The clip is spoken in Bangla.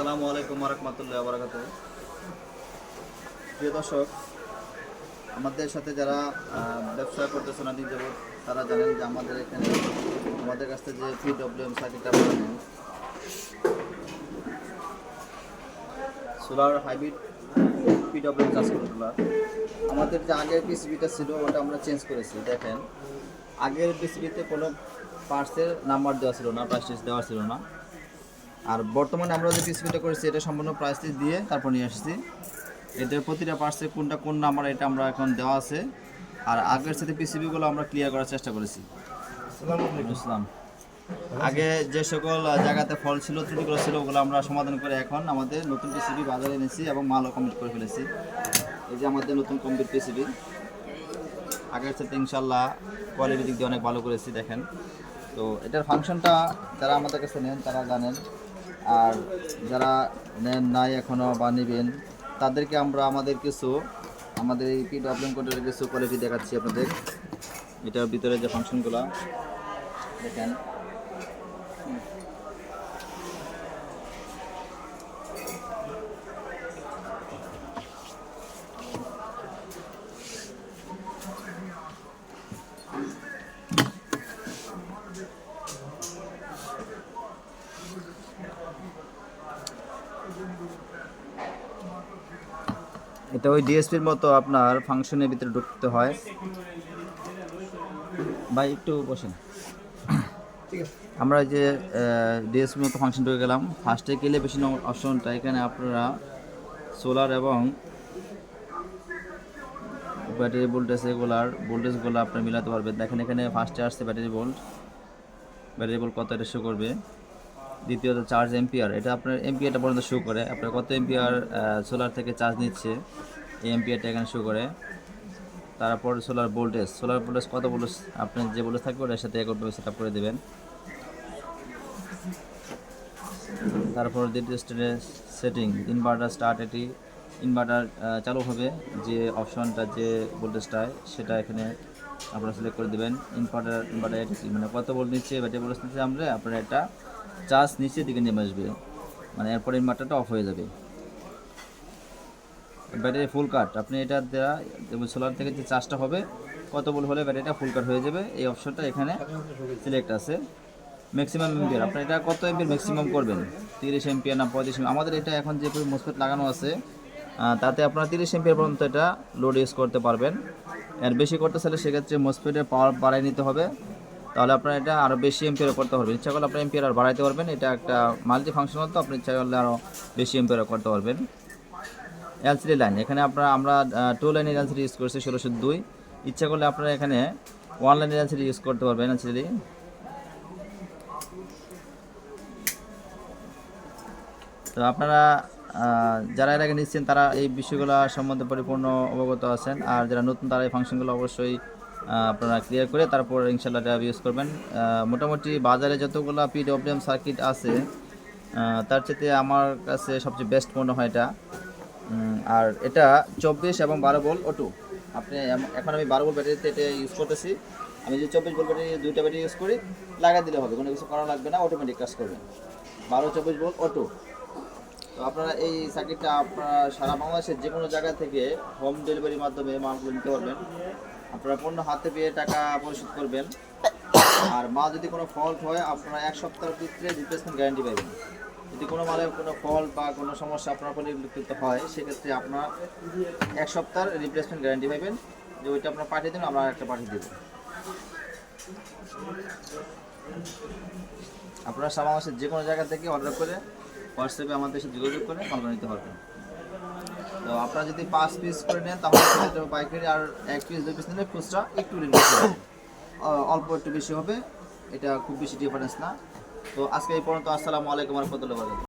আসসালামু আলাইকুম রাহমাতুল্লাহি ওয়া বারাকাতুহু। প্রিয় দর্শক, আমাদের সাথে যারা ব্যবসা করতেছেন অনেক যাবত, তারা জানেন যে আমাদের এখানে আমাদের কাছ থেকে যে পিডব্লিউএম সার্কিটটা বানানো solar hybrid PWM charge controller, আমাদের যে আগের পিসিবিটা ছিল ওটা আমরা চেঞ্জ করেছি। দেখেন, আগের পিসিবিতে কোনো পার্টসের নাম্বার দেওয়া ছিল না, প্রাইস লিস্ট দেওয়া ছিল না। আর বর্তমানে আমরা যে পিসিবিটা করেছি এটা সম্পূর্ণ প্রাইস লিস্ট দিয়ে তারপর নিয়ে আসছি। এদের প্রতিটা পার্টসে কোনটা কোন নাম্বার এটা আমরা এখন দেওয়া আছে। আর আগের সাথে পিসিবিগুলো আমরা ক্লিয়ার করার চেষ্টা করেছি। আসসালাম। আগে যে সকল জায়গাতে ফল ছিল, ত্রুটিগুলো ছিল, ওগুলো আমরা সমাধান করে এখন আমাদের নতুন পিসিবি বাজারে এনেছি এবং মালও কমপ্লিট করে ফেলেছি। এই যে আমাদের নতুন কমপ্লিট পিসিবি, আগের সাথে ইনশাল্লাহ কোয়ালিটি দিক দিয়ে অনেক ভালো করেছি। দেখেন, তো এটার ফাংশনটা যারা আমাদের কাছে নেন তারা জানেন, আর যারা নেন নাই এখনও বা নেবেন তাদেরকে আমরা আমাদের এই পিডব্লিউএম কোডের কিছু কোয়ালিটি দেখাচ্ছি আপনাদের। এটার ভিতরে যে ফাংশনগুলো দেখেন, এটা ওই ডিএসপির মতো আপনার ফাংশনের ভিতরে ঢুকতে হয়। ভাই একটু বসেন। আমরা যে ডিএসপির মতো ফাংশন ঢুকে গেলাম। ফার্স্টে গেলে বেশি অপশনটা এখানে আপনারা সোলার এবং ব্যাটারি ভোল্টেজ ভোল্টেজগুলো আপনারা মিলাতে পারবেন। দেখেন, এখানে ফার্স্টে আসছে ব্যাটারি ভোল্ট কত এটা শো করবে। দ্বিতীয়ত চার্জ এম্পিয়ার, এটা আপনার এম্পিয়ারটা পর্যন্ত শো করে, আপনার কত এম্পিয়ার সোলার থেকে চার্জ নিচ্ছে এই এম্পিয়ারটা এখানে শো করে। তারপর সোলার ভোল্টেজ কত ভোল্টেজ আপনার যে ভোল্টেজ থাকবে ওটার সাথে একভাবে সেট আপ করে দেবেন। তারপর দ্বিতীয় স্টেজে সেটিং ইনভার্টার স্টার্ট, এটি ইনভার্টার চালু হবে যে অপশনটা যে ভোল্টেজটায় সেটা এখানে আপনারা সিলেক্ট করে দেবেন। ইনভার্টার মানে কত ভোল্ট নিচ্ছে, ব্যাটারি ভোল্টেজ নিচ্ছে আমরা, আপনার এটা চার্জ নিচের দিকে নেমে আসবে, মানে এরপরে ইনভার্টারটা অফ হয়ে যাবে। ব্যাটারি ফুল কাট, আপনি এটা দেওয়া সোলার থেকে যে চার্জটা হবে কত ভোল্ট হলে ব্যাটারিটা ফুল কাট হয়ে যাবে, এই অপশনটা এখানে সিলেক্ট আছে। ম্যাক্সিমাম এম্পিয়ার, আপনি এটা কত এম্পিয়ার ম্যাক্সিমাম করবেন, 30 এম্পিয়ার না 35 এম্পিয়ার। আমাদের এটা এখন যে মোসফেট লাগানো আছে তাতে আপনারা 30 এম্পিয়ার পর্যন্ত এটা লোড ইউজ করতে পারবেন। আর বেশি করতে চাইলে সেক্ষেত্রে মোসফেটের পাওয়ার বাড়াই নিতে হবে, তাহলে আপনার এটা আরও বেশি এম্পিয়ার করতে পারবেন। ইচ্ছা করলে আপনার এম্পিয়ার আর বাড়াইতে পারবেন। এটা একটা মাল্টি ফাংশনাল, তো আপনি ইচ্ছা করলে আরও বেশি এম্পিয়ার করতে পারবেন। এলসিডি লাইন, এখানে আমরা 2 লাইনের এলসিডি ইউজ করছি 1602। ইচ্ছা করলে আপনারা এখানে 1 লাইনের এলসিডি ইউজ করতে পারবেন। এলসিডি তো আপনারা যারা এর আগে নিচ্ছেন তারা এই বিষয়গুলো সম্বন্ধে পরিপূর্ণ অবগত আছেন, আর যারা নতুন তারা এই ফাংশনগুলো অবশ্যই আপনারা ক্লিয়ার করে তারপর ইনশাল্লাহ এটা ইউজ করবেন। মোটামুটি বাজারে যতগুলো পিডব্লিউএম সার্কিট আছে তার চেয়ে আমার কাছে সবচেয়ে বেস্ট মনে হয় এটা। আর এটা 24 এবং 12 ভোল্ট অটো। আপনি এখন আমি 12 ভোল্ট ব্যাটারিতে এটা ইউজ করতেছি। আমি যে 24 ভোল্ট ব্যাটারি, দুইটা ব্যাটারি ইউজ করি, লাগা দিলে হবে, কোনো কিছু করা লাগবে না, অটোমেটিক কাজ করবে। 12-24 ভোল্ট অটো। তো আপনারা এই সার্কিটটা আপনারা সারা বাংলাদেশের যে কোনো জায়গা থেকে হোম ডেলিভারির মাধ্যমে মালগুলো নিতে পারবেন। আপনারা পণ্য হাতে পেয়ে টাকা পরিশোধ করবেন। আর মাল যদি কোনো ফল্ট হয় আপনারা 1 সপ্তাহের ভিতরে রিপ্লেসমেন্ট গ্যারান্টি পাবেন। যদি কোনো মালে কোনো ফল্ট বা কোনো সমস্যা আপনার পরিলক্ষিত হয় সেক্ষেত্রে আপনার 1 সপ্তাহের রিপ্লেসমেন্ট গ্যারান্টি পাবেন, যে ওইটা আপনার পাঠিয়ে দেবেন, আমরা একটা পাঠিয়ে দেবো। আপনারা সারা বাংলাদেশের যে কোনো জায়গা থেকে অর্ডার করে হোয়াটসঅ্যাপে আমাদের সাথে যোগাযোগ করে মাল নিতে পারবেন। তো আপনারা যদি 5 পিস করে নেন তাহলে সেটা পাইকারি, আর 1 পিস 2 পিস নিলে খুচরা একটু অল্প একটু বেশি হবে, এটা খুব বেশি ডিফারেন্স না। তো আজকে এই পর্যন্ত। আসসালামু আলাইকুম ওয়া রাহমাতুল্লাহি ওয়া বারাকাতুহু।